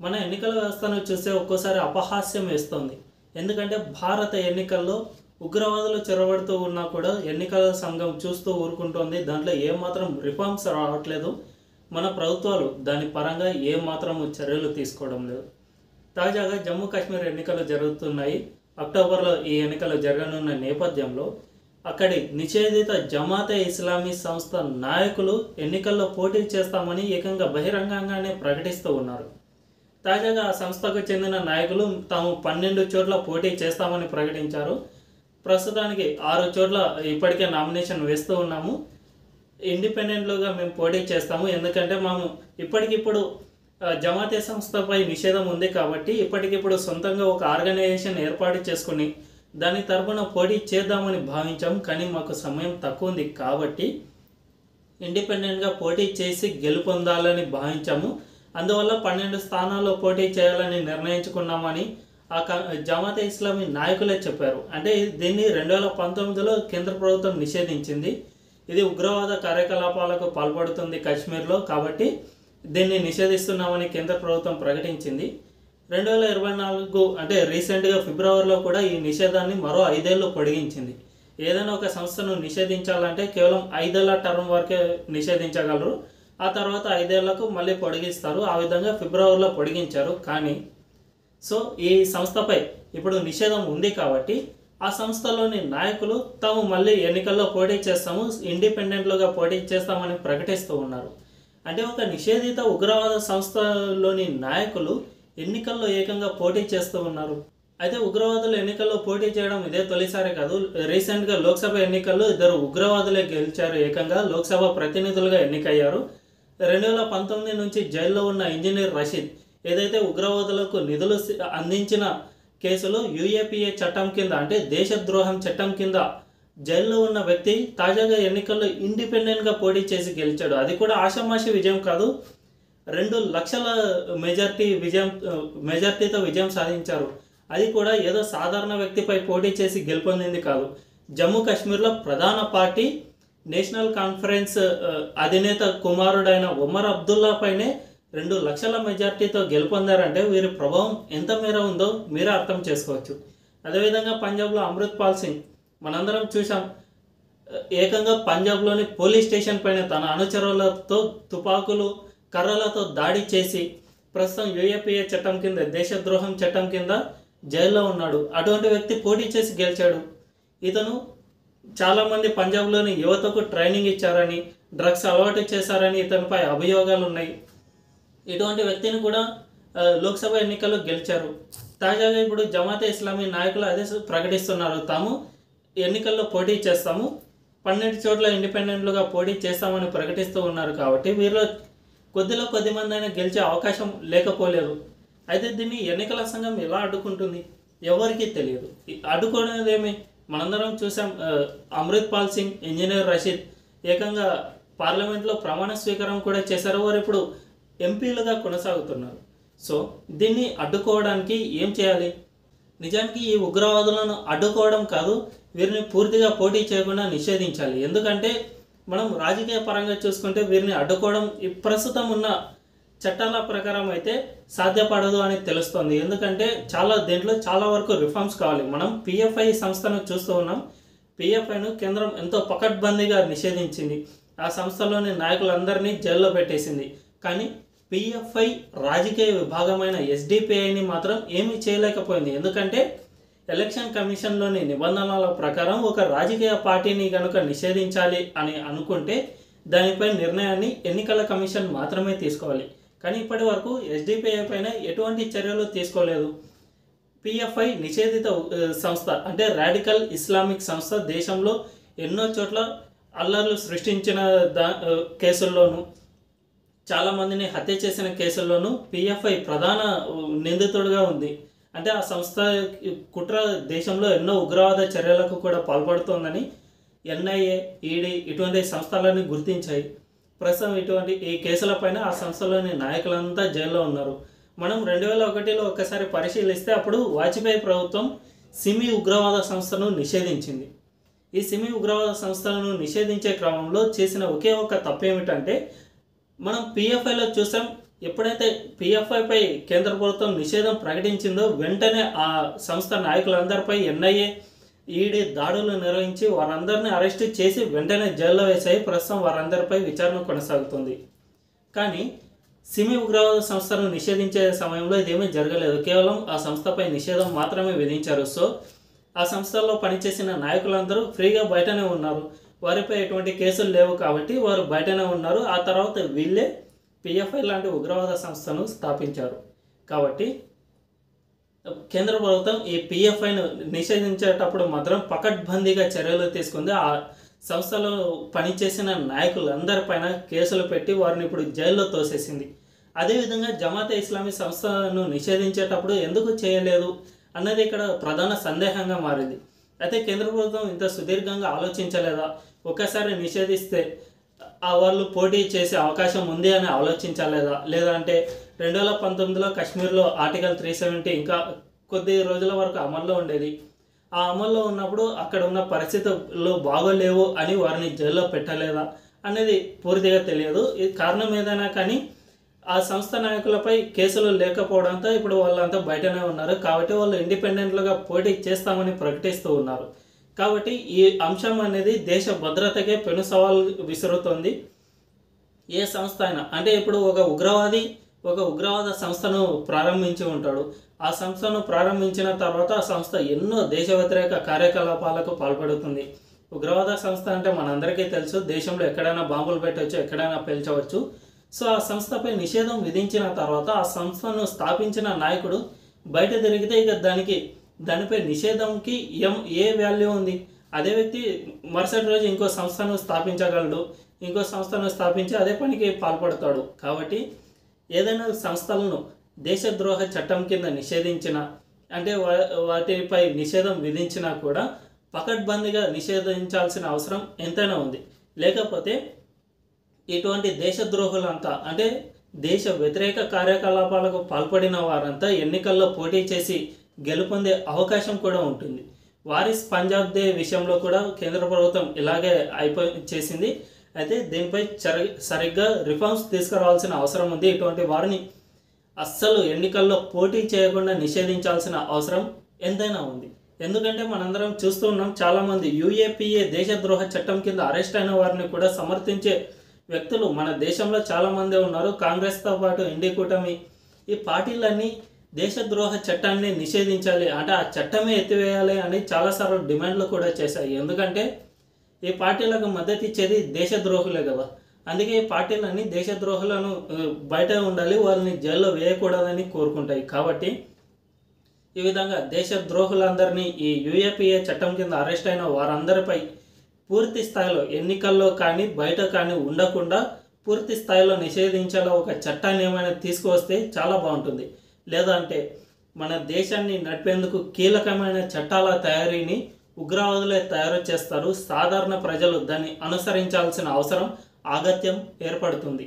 మన ఎన్నికల వ్యవస్థను చూస్తే ఒక్కోసారి అపహాస్యం వేస్తుంది. ఎందుకంటే భారత ఎన్నికల్లో ఉగ్రవాదులు చొరబడుతూ ఉన్నా కూడా ఎన్నికల సంఘం చూస్తూ ఊరుకుంటోంది. దాంట్లో ఏమాత్రం రిఫార్మ్స్ రావట్లేదు. మన ప్రభుత్వాలు దాని పరంగా ఏమాత్రం చర్యలు తీసుకోవడం లేదు. తాజాగా జమ్మూ కాశ్మీర్ ఎన్నికలు జరుగుతున్నాయి. అక్టోబర్లో ఈ ఎన్నికలు జరగనున్న నేపథ్యంలో అక్కడి నిషేధిత జమాతే ఇస్లామీ సంస్థ నాయకులు ఎన్నికల్లో పోటీ చేస్తామని ఏకంగా బహిరంగంగానే ప్రకటిస్తూ ఉన్నారు. తాజాగా ఆ సంస్థకు చెందిన నాయకులు తాము 12 చోట్ల పోటీ చేస్తామని ప్రకటించారు. ప్రస్తుతానికి 6 చోట్ల ఇప్పటికే నామినేషన్ వేస్తూ ఉన్నాము. ఇండిపెండెంట్లుగా మేము పోటీ చేస్తాము. ఎందుకంటే మేము ఇప్పటికిప్పుడు జమాతే సంస్థపై నిషేధం ఉంది కాబట్టి ఇప్పటికిప్పుడు సొంతంగా ఒక ఆర్గనైజేషన్ ఏర్పాటు చేసుకుని దాని తరపున పోటీ చేద్దామని భావించాము. కానీ మాకు సమయం తక్కువ ఉంది కాబట్టి ఇండిపెండెంట్గా పోటీ చేసి గెలుపొందాలని భావించాము. అందువల్ల 12 స్థానాల్లో పోటీ చేయాలని నిర్ణయించుకున్నామని జమాతే ఇస్లామీ నాయకులే చెప్పారు. అంటే దీన్ని 2019లో కేంద్ర ప్రభుత్వం నిషేధించింది. ఇది ఉగ్రవాద కార్యకలాపాలకు పాల్పడుతుంది కాశ్మీర్లో, కాబట్టి దీన్ని నిషేధిస్తున్నామని కేంద్ర ప్రభుత్వం ప్రకటించింది. 2024 అంటే రీసెంట్గా ఫిబ్రవరిలో కూడా ఈ నిషేధాన్ని మరో 5 ఏళ్ళు పొడిగించింది. ఏదైనా ఒక సంస్థను నిషేధించాలంటే కేవలం 5 ఏళ్ల టర్మ్ వరకే నిషేధించగలరు. ఆ తర్వాత 5 ఏళ్లకు మళ్ళీ పొడిగిస్తారు. ఆ విధంగా ఫిబ్రవరిలో పొడిగించారు. కానీ ఈ సంస్థపై ఇప్పుడు నిషేధం ఉంది కాబట్టి ఆ సంస్థలోని నాయకులు తాము మళ్ళీ ఎన్నికల్లో పోటీ చేస్తాము, ఇండిపెండెంట్లుగా పోటీ చేస్తామని ప్రకటిస్తూ ఉన్నారు. అంటే ఒక నిషేధిత ఉగ్రవాద సంస్థలోని నాయకులు ఎన్నికల్లో ఏకంగా పోటీ చేస్తూ ఉన్నారు. అయితే ఉగ్రవాదులు ఎన్నికల్లో పోటీ చేయడం ఇదే తొలిసారి కాదు. రీసెంట్గా లోక్సభ ఎన్నికల్లో 2 ఉగ్రవాదులే గెలిచారు. ఏకంగా లోక్సభ ప్రతినిధులుగా ఎన్నికయ్యారు. 2019 నుంచి జైల్లో ఉన్న ఇంజనీర్ రషీద్ ఏదైతే ఉగ్రవాదులకు నిధులు అందించిన కేసులో యూఏపీఏ చట్టం కింద అంటే దేశద్రోహం చట్టం కింద జైల్లో ఉన్న వ్యక్తి తాజాగా ఎన్నికల్లో ఇండిపెండెంట్గా పోటీ చేసి గెలిచాడు. అది కూడా ఆషామాషి విజయం కాదు, 2 లక్షల మెజార్టీతో విజయం సాధించారు. అది కూడా ఏదో సాధారణ వ్యక్తిపై పోటీ చేసి గెలుపొందింది కాదు. జమ్మూ కాశ్మీర్లో ప్రధాన పార్టీ నేషనల్ కాన్ఫరెన్స్ అధినేత కుమారుడైన ఒమర్ అబ్దుల్లా పైనే 2 లక్షల మెజార్టీతో గెలుపొందారంటే వీరి ప్రభావం ఎంత మేర ఉందో మీరే అర్థం చేసుకోవచ్చు. అదేవిధంగా పంజాబ్లో అమృత్పాల్ సింగ్ మనందరం చూసాం. ఏకంగా పంజాబ్లోని పోలీస్ స్టేషన్ పైన తన అనుచరులతో తుపాకులు కర్రలతో దాడి చేసి ప్రస్తుతం యూఏపీఏ చట్టం కింద దేశద్రోహం చట్టం కింద జైల్లో ఉన్నాడు. అటువంటి వ్యక్తి పోటీ చేసి గెలిచాడు. ఇతను చాలామంది పంజాబ్లోని యువతకు ట్రైనింగ్ ఇచ్చారని, డ్రగ్స్ అలవాటు చేశారని ఇతనిపై అభియోగాలు ఉన్నాయి. ఇటువంటి వ్యక్తిని కూడా లోక్సభ ఎన్నికల్లో గెలిచారు. తాజాగా ఇప్పుడు జమాతే ఇస్లామీ నాయకులు అదే ప్రకటిస్తున్నారు, తాము ఎన్నికల్లో పోటీ చేస్తాము, 12 చోట్ల ఇండిపెండెంట్లుగా పోటీ చేస్తామని ప్రకటిస్తూ ఉన్నారు. కాబట్టి వీరిలో కొద్ది మంది అయినా గెలిచే అవకాశం లేకపోలేదు. అయితే దీన్ని ఎన్నికల సంఘం ఎలా అడ్డుకుంటుంది ఎవరికీ తెలియదు. అడ్డుకోవడమేమి మనందరం చూసాం. అమృత్పాల్ సింగ్, ఇంజనీర్ రషీద్ ఏకంగా పార్లమెంట్లో ప్రమాణ స్వీకారం కూడా చేశారు. వారు ఇప్పుడు ఎంపీలుగా కొనసాగుతున్నారు. దీన్ని అడ్డుకోవడానికి ఏం చేయాలి? నిజానికి ఈ ఉగ్రవాదులను అడ్డుకోవడం కాదు, వీరిని పూర్తిగా పోటీ చేయకుండా నిషేధించాలి. ఎందుకంటే మనం రాజకీయ పరంగా చూసుకుంటే వీరిని అడ్డుకోవడం ప్రస్తుతం ఉన్న చట్టాల ప్రకారం అయితే సాధ్యపడదు అని తెలుస్తోంది. ఎందుకంటే దీంట్లో చాలా వరకు రిఫార్మ్స్ కావాలి. మనం పిఎఫ్ఐ సంస్థను చూస్తూ ఉన్నాం. పిఎఫ్ఐను కేంద్రం ఎంతో పకడ్బందీగా నిషేధించింది. ఆ సంస్థలోని నాయకులందరినీ జైల్లో పెట్టేసింది. కానీ పిఎఫ్ఐ రాజకీయ విభాగమైన ఎస్డిపిఐని మాత్రం ఏమీ చేయలేకపోయింది. ఎందుకంటే ఎలక్షన్ కమిషన్లోని నిబంధనల ప్రకారం ఒక రాజకీయ పార్టీని కనుక నిషేధించాలి అని అనుకుంటే దానిపై నిర్ణయాన్ని ఎన్నికల కమిషన్ మాత్రమే తీసుకోవాలి. కానీ ఇప్పటి వరకు ఎస్డిపిఐ పైన ఎటువంటి చర్యలు తీసుకోలేదు. పిఎఫ్ఐ నిషేధిత సంస్థ అంటే రాడికల్ ఇస్లామిక్ సంస్థ దేశంలో ఎన్నో చోట్ల అల్లర్లు సృష్టించిన కేసుల్లోనూ, చాలామందిని హత్య చేసిన కేసుల్లోనూ పిఎఫ్ఐ ప్రధాన నిందితుడిగా ఉంది. అంటే ఆ సంస్థ కుట్ర దేశంలో ఎన్నో ఉగ్రవాద చర్యలకు కూడా పాల్పడుతోందని ఎన్ఐఏ, ఈడీ ఇటువంటి సంస్థలన్నీ గుర్తించాయి. ప్రస్తుతం ఈ కేసులపైన ఆ సంస్థలోని నాయకులంతా జైల్లో ఉన్నారు. మనం 2001లో ఒకసారి పరిశీలిస్తే అప్పుడు వాజ్పేయి ప్రభుత్వం సిమి ఉగ్రవాద సంస్థను నిషేధించింది. ఈ సిమి ఉగ్రవాద సంస్థలను నిషేధించే క్రమంలో చేసిన ఒకే ఒక తప్పు ఏమిటంటే మనం పిఎఫ్ఐలో చూసాం ఎప్పుడైతే పిఎఫ్ఐపై కేంద్ర ప్రభుత్వం నిషేధం ప్రకటించిందో వెంటనే ఆ సంస్థ నాయకులందరిపై ఎన్ఐఏ ఈడీ దాడులు నిర్వహించి వారందరినీ అరెస్టు చేసి వెంటనే జైల్లో వేసాయి. ప్రస్తుతం వారందరిపై విచారణ కొనసాగుతుంది. కానీ సిమి ఉగ్రవాద సంస్థను నిషేధించే సమయంలో ఇదేమీ జరగలేదు. కేవలం ఆ సంస్థపై నిషేధం మాత్రమే విధించారు. సో ఆ సంస్థల్లో పనిచేసిన నాయకులందరూ ఫ్రీగా బయటనే ఉన్నారు. వారిపై ఎటువంటి కేసులు లేవు కాబట్టి వారు బయటనే ఉన్నారు. ఆ తర్వాత వీళ్ళే పిఎఫ్ఐ లాంటి ఉగ్రవాద సంస్థను స్థాపించారు. కాబట్టి కేంద్ర ప్రభుత్వం ఈ పిఎఫ్ఐను నిషేధించేటప్పుడు మాత్రం పకడ్బందీగా చర్యలు తీసుకుంది. ఆ సంస్థలో పనిచేసిన నాయకులందరిపైన కేసులు పెట్టి వారిని ఇప్పుడు జైల్లో తోసేసింది. అదేవిధంగా జమాతే ఇస్లామీ సంస్థను నిషేధించేటప్పుడు ఎందుకు చేయలేదు అన్నది ఇక్కడ ప్రధాన సందేహంగా మారింది. అయితే కేంద్ర ప్రభుత్వం ఇంత సుదీర్ఘంగా ఆలోచించలేదా? ఒక్కసారి నిషేధిస్తే వాళ్ళు పోటీ చేసే అవకాశం ఉంది అని ఆలోచించలేదా? లేదా అంటే 2019లో కాశ్మీర్లో ఆర్టికల్ 370 ఇంకా కొద్ది రోజుల వరకు అమల్లో ఉండేది. ఆ అమల్లో ఉన్నప్పుడు అక్కడ ఉన్న పరిస్థితులు బాగోలేవు అని వారిని జైల్లో పెట్టలేదా అనేది పూర్తిగా తెలియదు. ఈ కారణం ఏదైనా కానీ ఆ సంస్థ నాయకులపై కేసులు లేకపోవడంతో ఇప్పుడు వాళ్ళంతా బయటనే ఉన్నారు. కాబట్టి వాళ్ళు ఇండిపెండెంట్లుగా పోటీ చేస్తామని ప్రకటిస్తూ ఉన్నారు. కాబట్టి ఈ అంశం అనేది దేశ భద్రతకే పెను సవాల్ విసురుతోంది. ఏ సంస్థ అయినా అంటే ఇప్పుడు ఒక ఉగ్రవాద సంస్థను ప్రారంభించి ఉంటాడు. ఆ సంస్థను ప్రారంభించిన తర్వాత ఆ సంస్థ ఎన్నో దేశ వ్యతిరేక కార్యకలాపాలకు పాల్పడుతుంది. ఉగ్రవాద సంస్థ అంటే మనందరికీ తెలుసు, దేశంలో ఎక్కడైనా బాంబులు పెట్టవచ్చు, ఎక్కడైనా పేల్చవచ్చు. సో ఆ సంస్థపై నిషేధం విధించిన తర్వాత ఆ సంస్థను స్థాపించిన నాయకుడు బయట తిరిగితే ఇక దానిపై నిషేధంకి ఏ వాల్యూ ఉంది? అదే వ్యక్తి మరుసటి రోజు ఇంకో సంస్థను స్థాపించగలడు, ఇంకో సంస్థను స్థాపించి అదే పనికి పాల్పడతాడు. కాబట్టి ఏదైనా సంస్థలను దేశద్రోహ చట్టం కింద నిషేధించిన అంటే వాటిపై నిషేధం విధించినా కూడా పకడ్బందీగా నిషేధించాల్సిన అవసరం ఎంతైనా ఉంది. లేకపోతే ఇటువంటి దేశద్రోహులంతా అంటే దేశ వ్యతిరేక కార్యకలాపాలకు పాల్పడిన వారంతా ఎన్నికల్లో పోటీ చేసి గెలుపొందే అవకాశం కూడా ఉంటుంది. వారిస్ పంజాబ్ దే విషయంలో కూడా కేంద్ర ప్రభుత్వం ఇలాగే చేసింది. అయితే దీనిపై సరిగ్గా రిఫార్మ్స్ తీసుకురావాల్సిన అవసరం ఉంది. ఇటువంటి వారిని అస్సలు ఎన్నికల్లో పోటీ చేయకుండా నిషేధించాల్సిన అవసరం ఎంతైనా ఉంది. ఎందుకంటే మనందరం చూస్తూ ఉన్నాం, చాలామంది యూఏపీఏ దేశద్రోహ చట్టం కింద అరెస్ట్ అయిన వారిని కూడా సమర్థించే వ్యక్తులు మన దేశంలో చాలామంది ఉన్నారు. కాంగ్రెస్తో పాటు ఇండి కూటమి ఈ పార్టీలన్నీ దేశద్రోహ చట్టాన్ని నిషేధించాలి అంటే ఆ చట్టమే ఎత్తివేయాలి అని చాలాసార్లు డిమాండ్లు కూడా చేశాయి. ఎందుకంటే ఈ పార్టీలకు మద్దతు ఇచ్చేది దేశద్రోహులే కదా. అందుకే ఈ పార్టీలన్నీ దేశద్రోహులను బయట ఉండాలి, వాళ్ళని జైల్లో వేయకూడదని కోరుకుంటాయి. కాబట్టి ఈ విధంగా దేశద్రోహులందరినీ ఈ యూఏపీఏ చట్టం కింద అరెస్ట్ అయిన వారందరిపై పూర్తి స్థాయిలో ఎన్నికల్లో కానీ బయట కానీ ఉండకుండా పూర్తి స్థాయిలో నిషేధించేలా ఒక చట్టాన్ని ఏమైనా తీసుకువస్తే చాలా బాగుంటుంది. లేదా అంటే మన దేశాన్ని నడిపేందుకు కీలకమైన చట్టాల తయారీని ఉగ్రవాదులే తయారు చేస్తారు. సాధారణ ప్రజలు దాన్ని అనుసరించాల్సిన అవసరం ఆగత్యం ఏర్పడుతుంది.